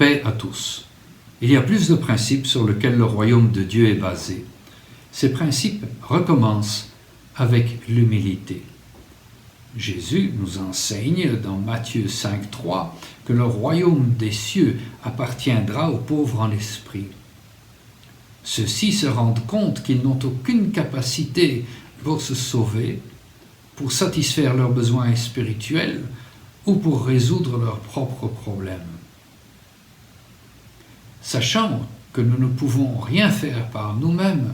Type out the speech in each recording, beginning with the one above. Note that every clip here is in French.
paix à tous. Il y a plus de principes sur lesquels le royaume de Dieu est basé. Ces principes recommencent avec l'humilité. Jésus nous enseigne dans Matthieu 5,3 que le royaume des cieux appartiendra aux pauvres en esprit. Ceux-ci se rendent compte qu'ils n'ont aucune capacité pour se sauver, pour satisfaire leurs besoins spirituels ou pour résoudre leurs propres problèmes. Sachant que nous ne pouvons rien faire par nous-mêmes,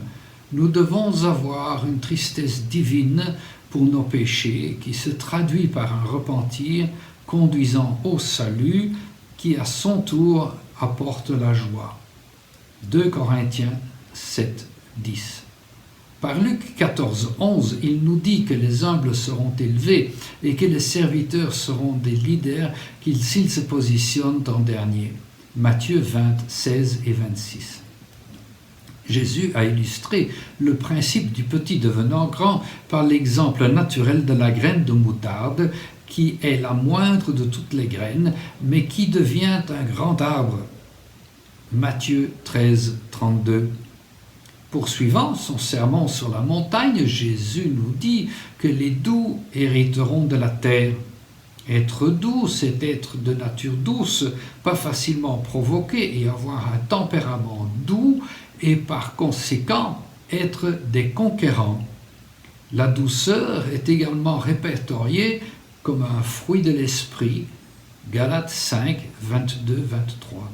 nous devons avoir une tristesse divine pour nos péchés qui se traduit par un repentir conduisant au salut qui à son tour apporte la joie. 2 Corinthiens 7, 10. Par Luc 14, 11, il nous dit que les humbles seront élevés et que les serviteurs seront des leaders s'ils se positionnent en dernier. Matthieu 20, 16 et 26. Jésus a illustré le principe du petit devenant grand par l'exemple naturel de la graine de moutarde qui est la moindre de toutes les graines, mais qui devient un grand arbre. Matthieu 13, 32. Poursuivant son sermon sur la montagne, Jésus nous dit que les doux hériteront de la terre. Être doux, c'est être de nature douce, pas facilement provoqué et avoir un tempérament doux et par conséquent être des conquérants. La douceur est également répertoriée comme un fruit de l'esprit, Galates 5, 22, 23.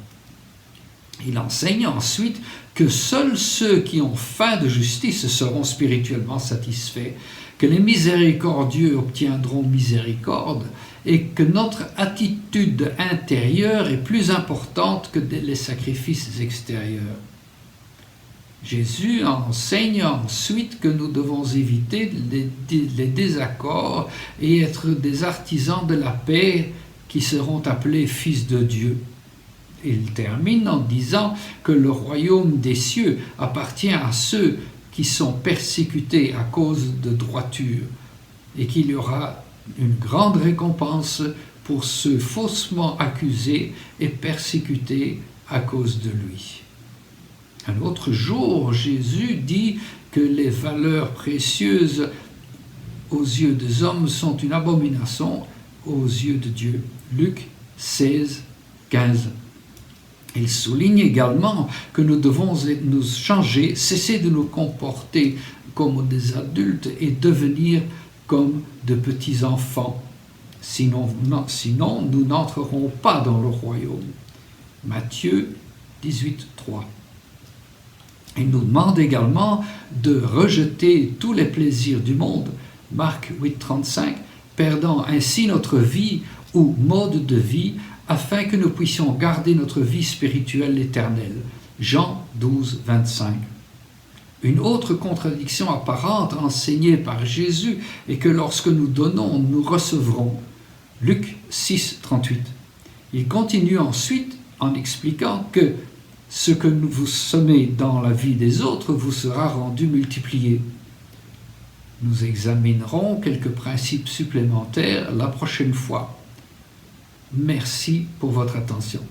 Il enseigne ensuite que seuls ceux qui ont faim de justice seront spirituellement satisfaits, que les miséricordieux obtiendront miséricorde et que notre attitude intérieure est plus importante que les sacrifices extérieurs. Jésus enseigne ensuite que nous devons éviter les désaccords et être des artisans de la paix qui seront appelés fils de Dieu. Il termine en disant que le royaume des cieux appartient à ceux qui sont persécutés à cause de droiture et qu'il y aura une grande récompense pour ceux faussement accusés et persécutés à cause de lui. Un autre jour, Jésus dit que les valeurs précieuses aux yeux des hommes sont une abomination aux yeux de Dieu. Luc 16, 15. Il souligne également que nous devons nous changer, cesser de nous comporter comme des adultes et devenir comme de petits enfants. Sinon nous n'entrerons pas dans le royaume. Matthieu 18, 3. Il nous demande également de rejeter tous les plaisirs du monde. Marc 8, 35. Perdant ainsi notre vie ou mode de vie, afin que nous puissions garder notre vie spirituelle éternelle. Jean 12, 25. Une autre contradiction apparente enseignée par Jésus est que lorsque nous donnons, nous recevrons. Luc 6, 38. Il continue ensuite en expliquant que ce que vous semez dans la vie des autres vous sera rendu multiplié. Nous examinerons quelques principes supplémentaires la prochaine fois. Merci pour votre attention.